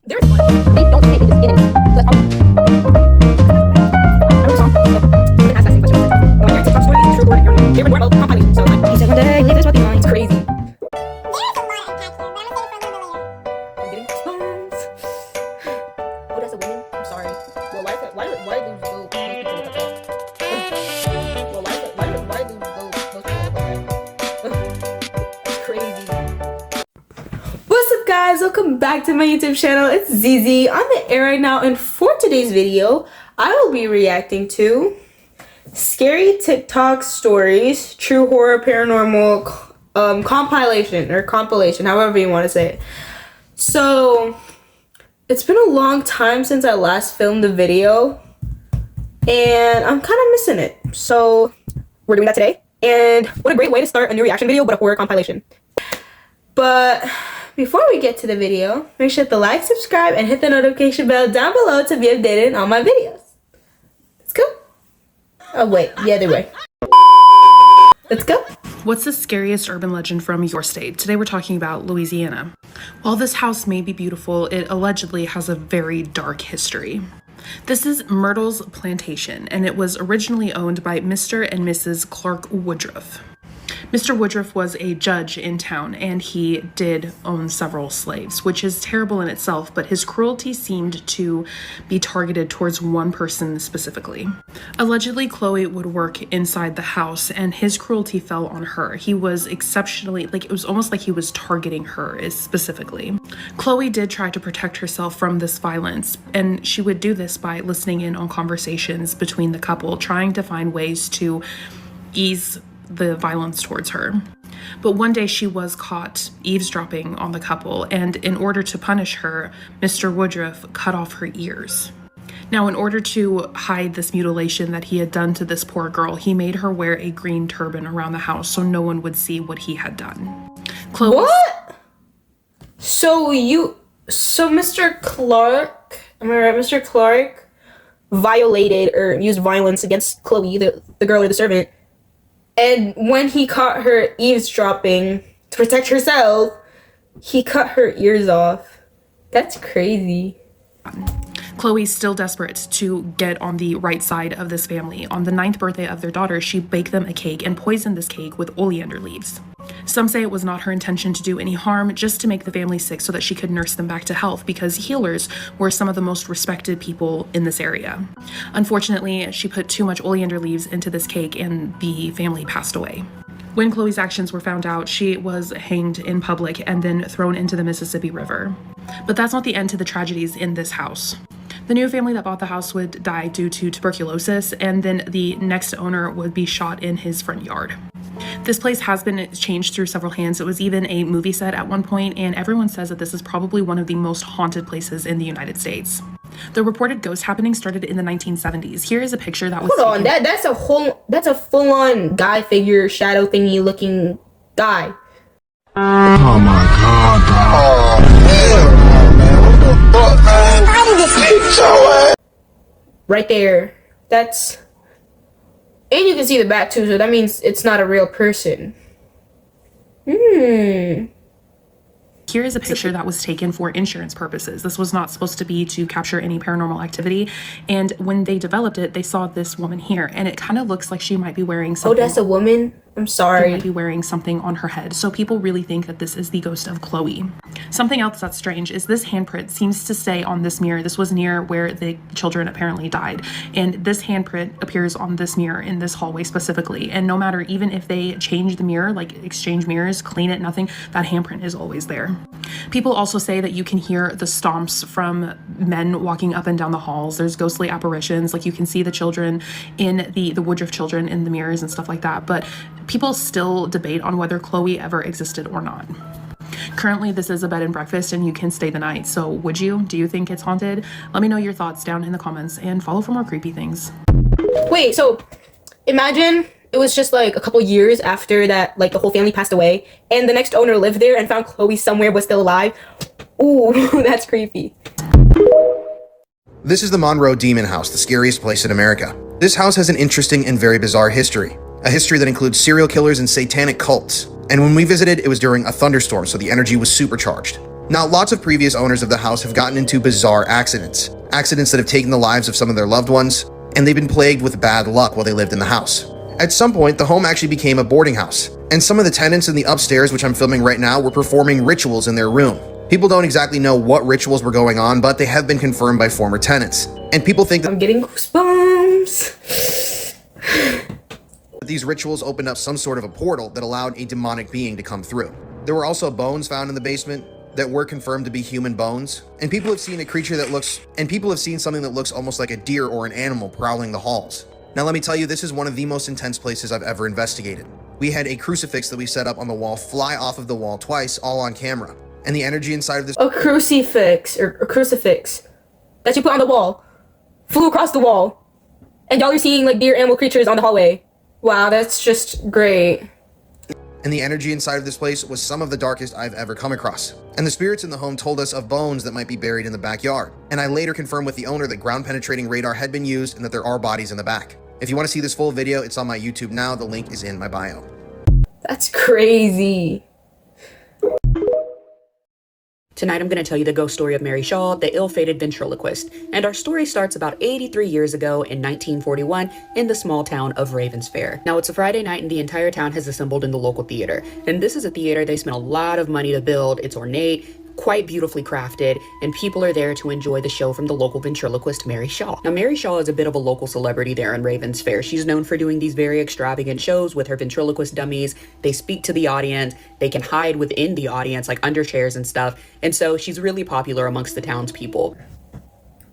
There's one. They don't take it as enemy. Let's talk. He said one day, leave this fucking line. It's crazy. I'm getting goosebumps. Oh, that's a woman? I'm sorry. Well, why do those people look like that? Well, why do those people look like that? It's crazy. What's up, guys? Welcome back to my YouTube channel. It's ZZ on the air right now, and for today's video, I will be reacting to scary TikTok stories, true horror, paranormal compilation, however you want to say it. So, it's been a long time since I last filmed a video, and I'm kind of missing it. So, we're doing that today, and what a great way to start a new reaction video, but a horror compilation. But before we get to the video, make sure to like, subscribe, and hit the notification bell down below to be updated on my videos. Let's go. Oh wait, the other way. Let's go. What's the scariest urban legend from your state? Today we're talking about Louisiana. While this house may be beautiful, it allegedly has a very dark history. This is Myrtle's Plantation, and it was originally owned by Mr. and Mrs. Clark Woodruff. Mr. Woodruff was a judge in town, and he did own several slaves, which is terrible in itself, but his cruelty seemed to be targeted towards one person specifically. Allegedly, Chloe would work inside the house, and his cruelty fell on her. He was exceptionally, it was almost like he was targeting her specifically. Chloe did try to protect herself from this violence, and she would do this by listening in on conversations between the couple, trying to find ways to ease the violence towards her. But one day she was caught eavesdropping on the couple, and in order to punish her, Mr. Woodruff cut off her ears. Now, in order to hide this mutilation that he had done to this poor girl, he made her wear a green turban around the house so no one would see what he had done. Chloe. What? So Mr. Clark, am I right? Mr. Clark violated or used violence against Chloe, the girl or the servant. And when he caught her eavesdropping to protect herself, he cut her ears off. That's crazy. Chloe's still desperate to get on the right side of this family. On the 9th birthday of their daughter, she baked them a cake and poisoned this cake with oleander leaves. Some say it was not her intention to do any harm, just to make the family sick so that she could nurse them back to health, because healers were some of the most respected people in this area. Unfortunately, she put too much oleander leaves into this cake and the family passed away. When Chloe's actions were found out, she was hanged in public and then thrown into the Mississippi River. But that's not the end to the tragedies in this house. The new family that bought the house would die due to tuberculosis, and then the next owner would be shot in his front yard. This place has been changed through several hands. It was even a movie set at one point, and everyone says that this is probably one of the most haunted places in the United States. The reported ghost happening started in the 1970s. Here is a picture that was Hold on, that's a full-on guy figure, shadow thingy looking guy. Oh my god, bro. Oh, hell no, man. What the fuck, man? How did this get your ass? Right there. That's... And you can see the back too, so that means it's not a real person. Here is a picture that was taken for insurance purposes. This was not supposed to be to capture any paranormal activity. And when they developed it, they saw this woman here, and it kind of looks like she might be wearing something. Oh, that's a woman? I'm sorry. She might be wearing something on her head. So people really think that this is the ghost of Chloe. Something else that's strange is this handprint seems to stay on this mirror. This was near where the children apparently died. And this handprint appears on this mirror in this hallway specifically. And no matter, even if they change the mirror, like exchange mirrors, clean it, nothing, that handprint is always there. People also say that you can hear the stomps from men walking up and down the halls. There's ghostly apparitions. Like you can see the children in the Woodruff children in the mirrors and stuff like that. But people still debate on whether Chloe ever existed or not. Currently, this is a bed and breakfast and you can stay the night. So would you? Do you think it's haunted? Let me know your thoughts down in the comments and follow for more creepy things. Wait, so imagine it was just like a couple years after that, like the whole family passed away, and the next owner lived there and found Chloe somewhere but still alive. Ooh, that's creepy. This is the Monroe Demon House, the scariest place in America. This house has an interesting and very bizarre history. A history that includes serial killers and satanic cults. And when we visited, it was during a thunderstorm, so the energy was supercharged. Now, lots of previous owners of the house have gotten into bizarre accidents that have taken the lives of some of their loved ones, and they've been plagued with bad luck while they lived in the house. At some point, the home actually became a boarding house, and some of the tenants in the upstairs, which I'm filming right now, were performing rituals in their room. People don't exactly know what rituals were going on, but they have been confirmed by former tenants. And people think that I'm getting goosebumps. these rituals opened up some sort of a portal that allowed a demonic being to come through. There were also bones found in the basement that were confirmed to be human bones, and people have seen something that looks almost like a deer or an animal prowling the halls. Now let me tell you, this is one of the most intense places I've ever investigated. We had a crucifix that we set up on the wall fly off of the wall twice, all on camera. And the energy inside of this A crucifix that you put on the wall flew across the wall, and y'all are seeing like deer animal creatures on the hallway. Wow, that's just great. And the energy inside of this place was some of the darkest I've ever come across. And the spirits in the home told us of bones that might be buried in the backyard. And I later confirmed with the owner that ground penetrating radar had been used and that there are bodies in the back. If you want to see this full video, it's on my YouTube now. The link is in my bio. That's crazy. Tonight I'm going to tell you the ghost story of Mary Shaw, the ill-fated ventriloquist. And our story starts about 83 years ago in 1941 in the small town of Ravensfair. Now it's a Friday night and the entire town has assembled in the local theater. And this is a theater they spent a lot of money to build. It's ornate, quite beautifully crafted, and people are there to enjoy the show from the local ventriloquist Mary Shaw. Now Mary Shaw is a bit of a local celebrity there in Ravensfair. She's known for doing these very extravagant shows with her ventriloquist dummies. They speak to the audience, they can hide within the audience like under chairs and stuff, and so she's really popular amongst the townspeople.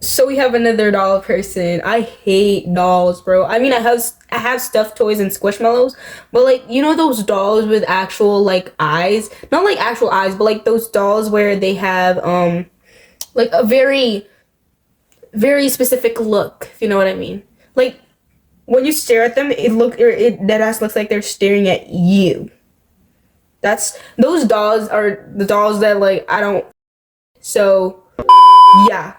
So we have another doll person. I hate dolls, bro. I mean, I have stuffed toys and squishmallows, but like, you know those dolls with actual like eyes? Not like actual eyes, but like those dolls where they have like a very very specific look, if you know what I mean. Like when you stare at them, it deadass looks like they're staring at you. Those dolls are the dolls that like I don't. So yeah.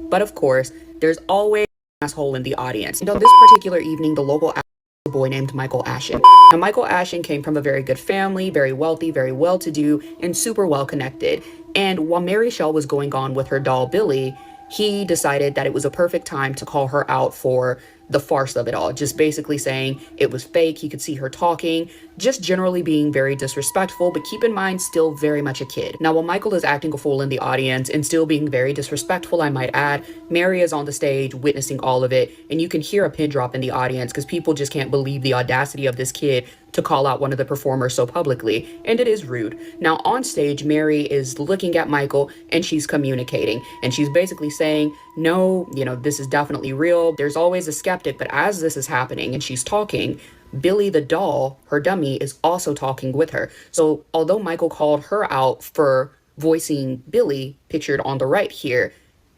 But of course, there's always an asshole in the audience. And on this particular evening, the local a boy named Michael Ashen. Now, Michael Ashen came from a very good family, very wealthy, very well-to-do, and super well-connected. And while Mary Shaw was going on with her doll, Billy, he decided that it was a perfect time to call her out for the farce of it all, just basically saying it was fake. He could see her talking, just generally being very disrespectful, but keep in mind, still very much a kid. Now, while Michael is acting a fool in the audience and still being very disrespectful, I might add, Mary is on the stage witnessing all of it, and you can hear a pin drop in the audience because people just can't believe the audacity of this kid to call out one of the performers so publicly, and it is rude. Now, on stage, Mary is looking at Michael, and she's communicating, and she's basically saying, no, this is definitely real. There's always a skeptic, but as this is happening and she's talking, Billy the doll, her dummy, is also talking with her. So although Michael called her out for voicing Billy, pictured on the right here,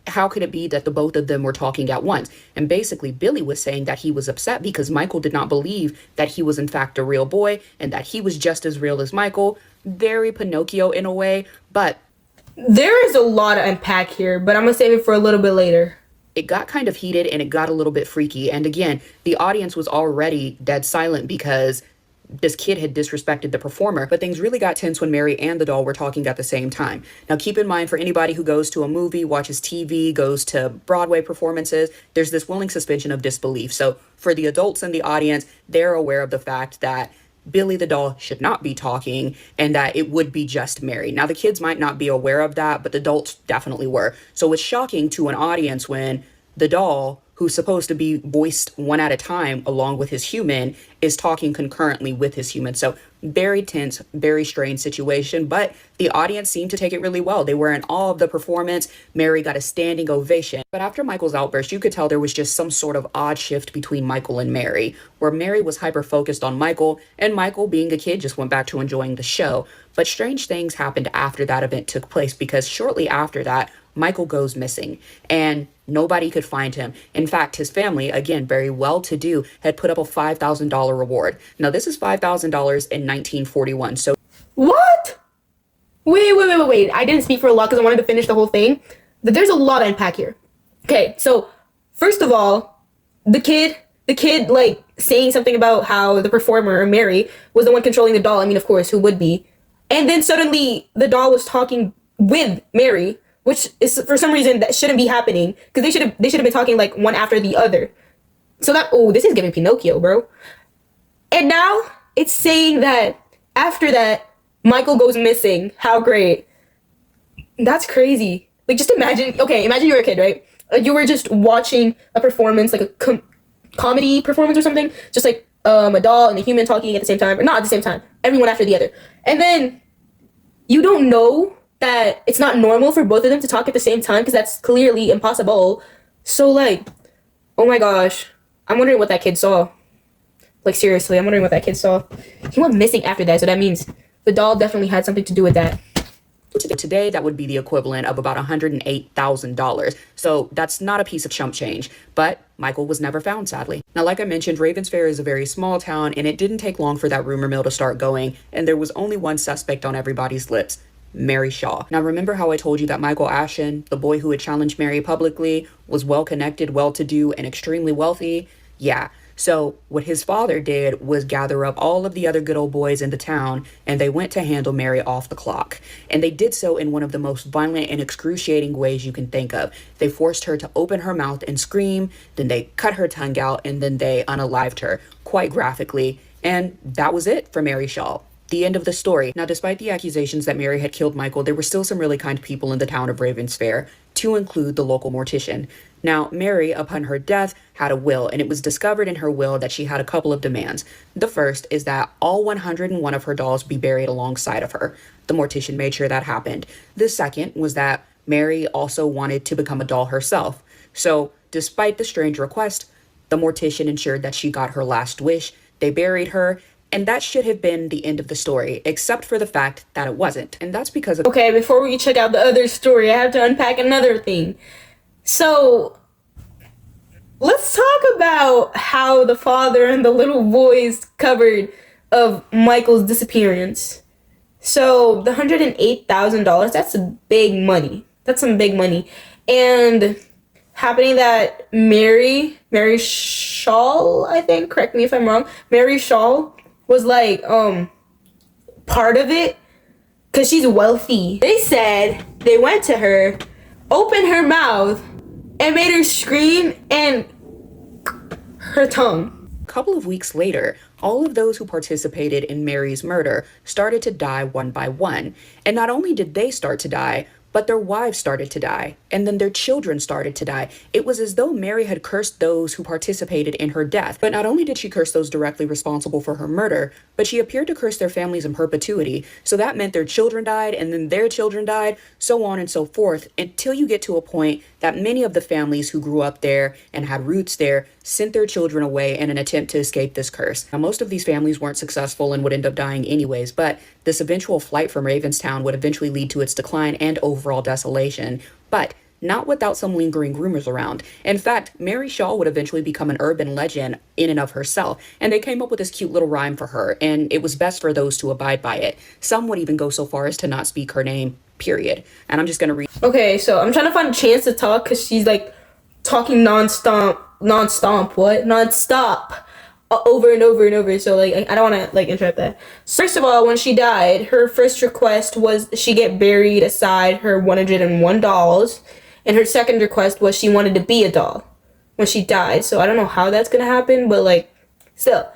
how could it be that the both of them were talking at once? And basically, Billy was saying that he was upset because Michael did not believe that he was in fact a real boy and that he was just as real as Michael. Very Pinocchio in a way, but there is a lot to unpack here, but I'm gonna save it for a little bit later. It got kind of heated and it got a little bit freaky. And again, the audience was already dead silent because this kid had disrespected the performer, but things really got tense when Mary and the doll were talking at the same time. Now, keep in mind, for anybody who goes to a movie, watches TV, goes to Broadway performances, there's this willing suspension of disbelief. So for the adults in the audience, they're aware of the fact that Billy the doll should not be talking and that it would be just Mary. Now, the kids might not be aware of that, but the adults definitely were. So it's shocking to an audience when the doll, who's supposed to be voiced one at a time along with his human, is talking concurrently with his human. So very tense, very strange situation, but the audience seemed to take it really well. They were in awe of the performance. Mary got a standing ovation. But after Michael's outburst, you could tell there was just some sort of odd shift between Michael and Mary, where Mary was hyper-focused on Michael, and Michael, being a kid, just went back to enjoying the show. But strange things happened after that event took place, because shortly after that, Michael goes missing, and nobody could find him. In fact, his family, again, very well-to-do, had put up a $5,000 reward. Now, this is $5,000 in 1941, so... What? Wait. I didn't speak for a lot because I wanted to finish the whole thing. But there's a lot to unpack here. Okay, so, first of all, the kid, like, saying something about how the performer, Mary, was the one controlling the doll. I mean, of course, who would be? And then suddenly the doll was talking with Mary, which is for some reason that shouldn't be happening because they should have been talking like one after the other. So that, oh, this is giving Pinocchio, bro. And now it's saying that after that, Michael goes missing. How great. That's crazy. Like, just imagine, okay, imagine you were a kid, right? You were just watching a performance, like a comedy performance or something, just like a doll and a human talking at the same time, or not at the same time, everyone after the other. And then you don't know that it's not normal for both of them to talk at the same time because that's clearly impossible. So, like, oh my gosh, I'm wondering what that kid saw. Like, seriously, I'm wondering what that kid saw. He went missing after that, so that means the doll definitely had something to do with that. Today, that would be the equivalent of about $108,000. So that's not a piece of chump change. But Michael was never found, sadly. Now, like I mentioned, Ravens Fair is a very small town, and it didn't take long for that rumor mill to start going, and there was only one suspect on everybody's lips: Mary Shaw. Now, remember how I told you that Michael Ashen, the boy who had challenged Mary publicly, was well-connected, well-to-do, and extremely wealthy? Yeah. So what his father did was gather up all of the other good old boys in the town, and they went to handle Mary off the clock. And they did so in one of the most violent and excruciating ways you can think of. They forced her to open her mouth and scream, then they cut her tongue out, and then they unalived her quite graphically. And that was it for Mary Shaw. The end of the story. Now, despite the accusations that Mary had killed Michael, there were still some really kind people in the town of Ravens Fair, to include the local mortician. Now, Mary, upon her death, had a will, and it was discovered in her will that she had a couple of demands. The first is that all 101 of her dolls be buried alongside of her. The mortician made sure that happened. The second was that Mary also wanted to become a doll herself. So, despite the strange request, the mortician ensured that she got her last wish. They buried her, and that should have been the end of the story, except for the fact that it wasn't. And that's because of— Okay, before we check out the other story, I have to unpack another thing. So, let's talk about how the father and the little boy's covered of Michael's disappearance. So, the $108,000, that's big money. That's some big money. And happening that Mary Shaw, I think, correct me if I'm wrong, Mary Shaw was like part of it because she's wealthy. They said they went to her, opened her mouth, and made her scream and her tongue. a couple of weeks later, all of those who participated in Mary's murder started to die one by one. And not only did they start to die, but their wives started to die, and then their children started to die. It was as though Mary had cursed those who participated in her death. But not only did she curse those directly responsible for her murder, but she appeared to curse their families in perpetuity. So that meant their children died, and then their children died, so on and so forth, until you get to a point that many of the families who grew up there and had roots there sent their children away in an attempt to escape this curse. Now, most of these families weren't successful and would end up dying anyways, but this eventual flight from Ravenstown would eventually lead to its decline and overall desolation, but not without some lingering rumors around. In fact, Mary Shaw would eventually become an urban legend in and of herself, and they came up with this cute little rhyme for her, and it was best for those to abide by it. Some would even go so far as to not speak her name, period. And I'm just gonna read. Okay, so I'm trying to find a chance to talk because she's like talking nonstop, over and over and over. So like I don't want to like interrupt that. First of all, when she died, her first request was she get buried aside her 101 dolls, and her second request was she wanted to be a doll when she died. So I don't know how that's gonna happen, but like still.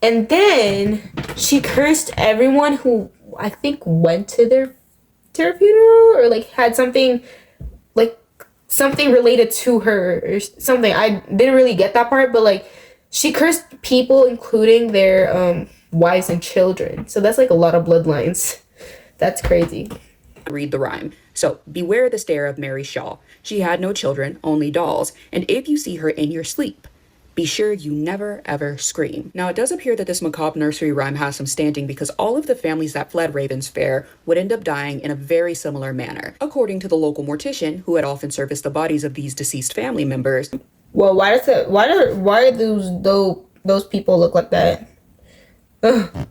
And then she cursed everyone who I think went to their funeral or like had something related to her or something. I didn't really get that part, but like she cursed people including their wives and children. So that's like a lot of bloodlines. That's crazy. Read the rhyme. So, beware the stare of Mary Shaw. She had no children, only dolls, and if you see her in your sleep, be sure you never ever scream. Now, it does appear that this macabre nursery rhyme has some standing because all of the families that fled Ravens Fair would end up dying in a very similar manner. According to the local mortician, who had often serviced the bodies of these deceased family members. Well, why do those people look like that? Ugh.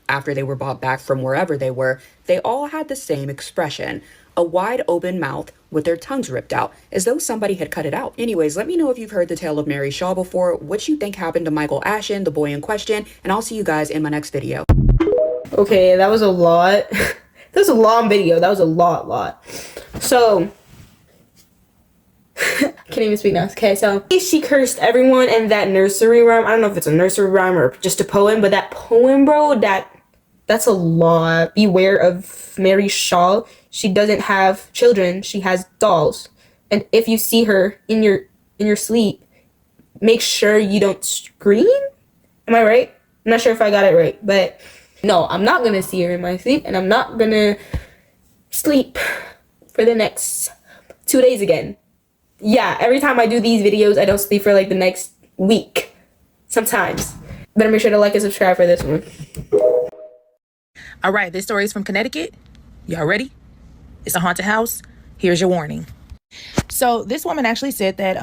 After they were brought back from wherever they were, they all had the same expression. A wide open mouth with their tongues ripped out, as though somebody had cut it out. Anyways, let me know if you've heard the tale of Mary Shaw before, what you think happened to Michael Ashen, the boy in question, and I'll see you guys in my next video. Okay, that was a lot. That was a long video. That was a lot. So, I can't even speak now. Okay, so she cursed everyone in that nursery rhyme. I don't know if it's a nursery rhyme or just a poem, but that poem, bro, that's a lot. Beware of Mary Shaw. She doesn't have children. She has dolls. And if you see her in your sleep, make sure you don't scream. Am I right? I'm not sure if I got it right, but no, I'm not gonna see her in my sleep, and I'm not gonna sleep for the next 2 days again. Yeah, every time I do these videos, I don't sleep for like the next week. Sometimes. Better make sure to like and subscribe for this one. All right, this story is from Connecticut. Y'all ready? It's a haunted house. Here's your warning. So this woman actually said that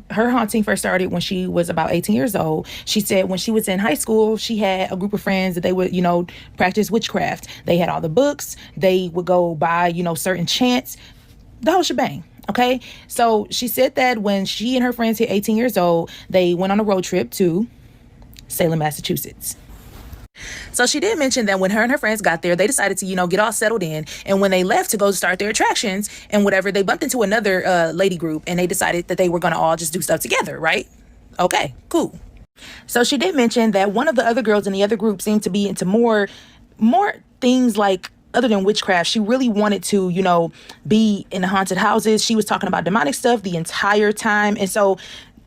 her haunting first started when she was about 18 years old. She said when she was in high school, she had a group of friends that they would, practice witchcraft. They had all the books. They would go buy, certain chants, the whole shebang. Okay. So she said that when she and her friends hit 18 years old, they went on a road trip to Salem, Massachusetts. So she did mention that when her and her friends got there, they decided to, get all settled in. And when they left to go start their attractions and whatever, they bumped into another lady group and they decided that they were going to all just do stuff together, right? Okay, cool. So she did mention that one of the other girls in the other group seemed to be into more things like other than witchcraft. She really wanted to, be in the haunted houses. She was talking about demonic stuff the entire time. And so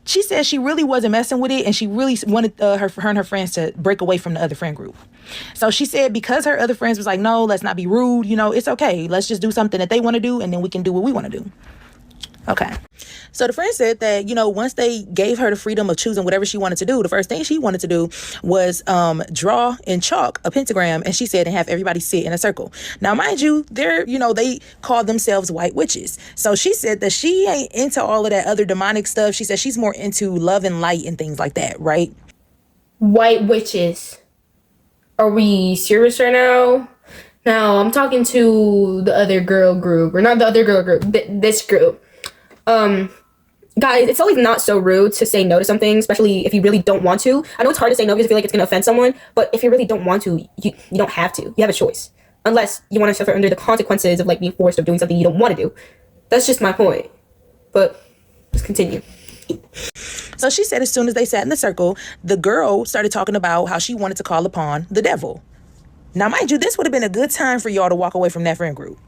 she said she really wasn't messing with it, and she really wanted her and her friends to break away from the other friend group. So she said because her other friends was like, no, let's not be rude. It's okay. Let's just do something that they want to do, and then we can do what we want to do. Okay. So the friend said that, once they gave her the freedom of choosing whatever she wanted to do, the first thing she wanted to do was draw in chalk a pentagram, and she said, and have everybody sit in a circle. Now, mind you, they call themselves white witches. So she said that she ain't into all of that other demonic stuff. She said she's more into love and light and things like that, right? White witches. Are we serious right now? Now, I'm talking to the other girl group, or not the other girl group, this group. Guys, it's always not so rude to say no to something, especially if you really don't want to. I know it's hard to say no because I feel like it's going to offend someone, but if you really don't want to, you don't have to. You have a choice. Unless you want to suffer under the consequences of like being forced of doing something you don't want to do. That's just my point. But let's continue. So she said as soon as they sat in the circle, the girl started talking about how she wanted to call upon the devil. Now, mind you, this would have been a good time for y'all to walk away from that friend group.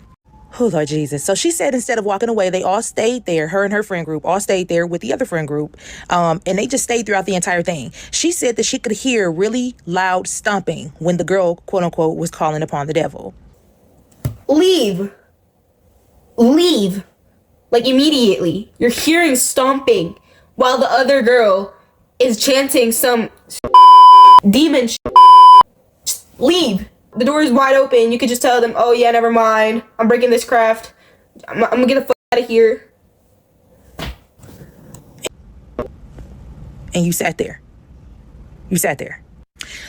Oh, Lord Jesus. So she said instead of walking away, they all stayed there. Her and her friend group all stayed there with the other friend group. And they just stayed throughout the entire thing. She said that she could hear really loud stomping when the girl, quote unquote, was calling upon the devil. Leave. Like immediately. You're hearing stomping while the other girl is chanting some demon Just leave. The door is wide open. You could just tell them, oh yeah, never mind. I'm breaking this craft. I'm gonna get the fuck out of here. And you sat there.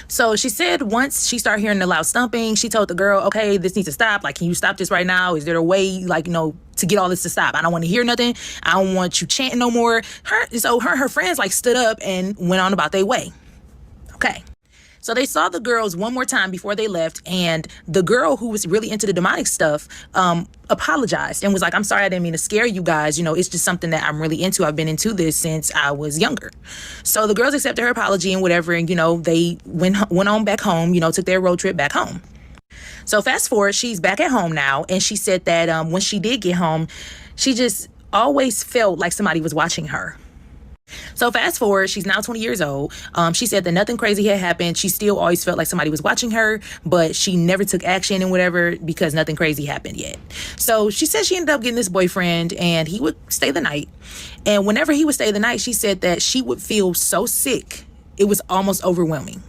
So she said once she started hearing the loud stomping, she told the girl, okay, this needs to stop. Like, can you stop this right now? Is there a way, to get all this to stop? I don't want to hear nothing. I don't want you chanting no more. Her friends, stood up and went on about their way. Okay. So they saw the girls one more time before they left, and the girl who was really into the demonic stuff apologized and was like, I'm sorry, I didn't mean to scare you guys. It's just something that I'm really into. I've been into this since I was younger. So the girls accepted her apology and whatever, and, they went on back home, took their road trip back home. So fast forward, she's back at home now, and she said that when she did get home, she just always felt like somebody was watching her. So fast forward, she's now 20 years old. She said that nothing crazy had happened. She still always felt like somebody was watching her, but she never took action and whatever because nothing crazy happened yet. So she said she ended up getting this boyfriend, and he would stay the night. And whenever he would stay the night, she said that she would feel so sick, it was almost overwhelming.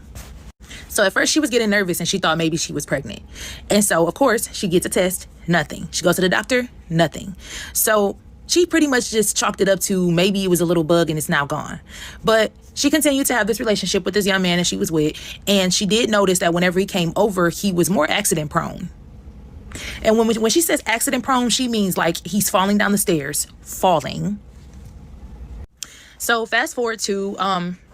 So at first she was getting nervous and she thought maybe she was pregnant. And so, of course, she gets a test, nothing. She goes to the doctor, nothing. So she pretty much just chalked it up to maybe it was a little bug and it's now gone. But she continued to have this relationship with this young man that she was with. And she did notice that whenever he came over, he was more accident prone. And when she says accident prone, she means like he's falling down the stairs, falling. So fast forward to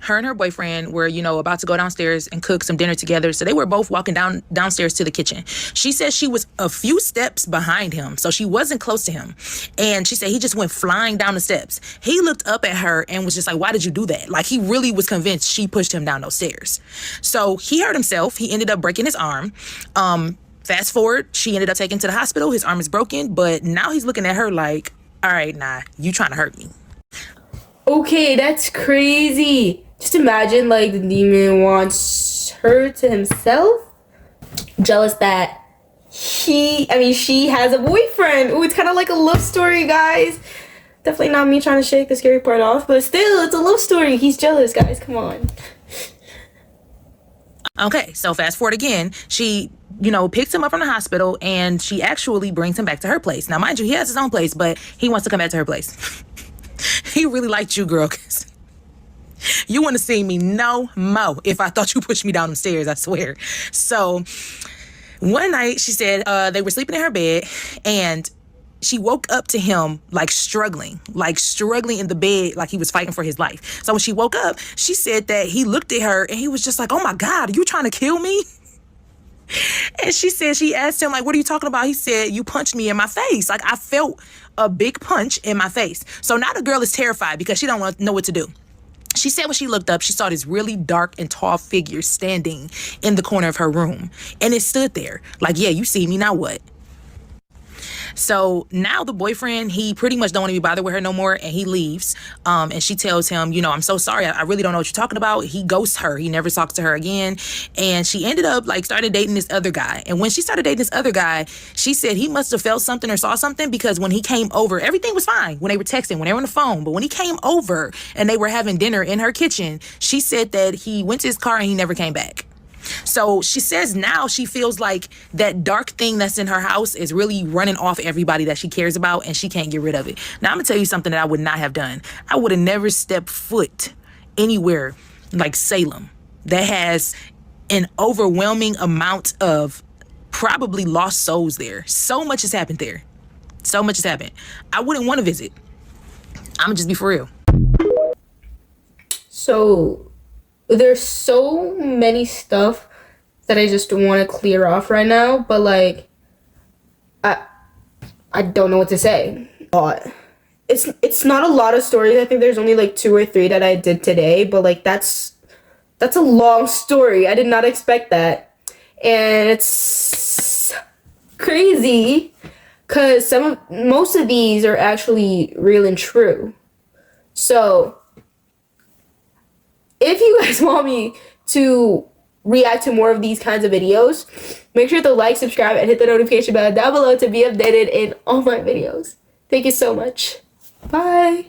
her and her boyfriend were, about to go downstairs and cook some dinner together. So they were both walking downstairs to the kitchen. She said she was a few steps behind him, so she wasn't close to him. And she said he just went flying down the steps. He looked up at her and was just like, why did you do that? Like, he really was convinced she pushed him down those stairs. So he hurt himself. He ended up breaking his arm. Fast forward, she ended up taken to the hospital. His arm is broken, but now he's looking at her like, all right, nah, you trying to hurt me. Okay, that's crazy. Just imagine, like, the demon wants her to himself. Jealous that she has a boyfriend. Ooh, it's kind of like a love story, guys. Definitely not me trying to shake the scary part off, but still, it's a love story. He's jealous, guys. Come on. Okay, so fast forward again. She, picks him up from the hospital, and she actually brings him back to her place. Now, mind you, he has his own place, but he wants to come back to her place. He really liked you, girl, 'cause you wouldn't have seen me no more if I thought you pushed me down the stairs, I swear. So one night, she said they were sleeping in her bed, and she woke up to him struggling in the bed, like he was fighting for his life. So when she woke up, she said that he looked at her and he was just like, oh my God, are you trying to kill me? And she said, she asked him, like, what are you talking about? He said, you punched me in my face. Like, I felt a big punch in my face. So now the girl is terrified because she don't know what to do. She said when she looked up, she saw this really dark and tall figure standing in the corner of her room. And it stood there like, yeah, you see me, now what? So now the boyfriend, he pretty much don't want to be bothered with her no more, and he leaves. And she tells him, I'm so sorry. I really don't know what you're talking about. He ghosts her. He never talks to her again. And she ended up started dating this other guy. And when she started dating this other guy, she said he must have felt something or saw something, because when he came over, everything was fine when they were texting, when they were on the phone. But when he came over and they were having dinner in her kitchen, she said that he went to his car and he never came back. So she says now she feels like that dark thing that's in her house is really running off everybody that she cares about, and she can't get rid of it. Now, I'm going to tell you something that I would not have done. I would have never stepped foot anywhere like Salem that has an overwhelming amount of probably lost souls there. So much has happened there. So much has happened. I wouldn't want to visit. I'm going to just be for real. So there's so many stuff that I just want to clear off right now, but I don't know what to say. But it's not a lot of stories. I think there's only 2 or 3 that I did today, but that's a long story. I did not expect that. And it's crazy because most of these are actually real and true. So if you guys want me to react to more of these kinds of videos, make sure to like, subscribe, and hit the notification bell down below to be updated in all my videos. Thank you so much. Bye.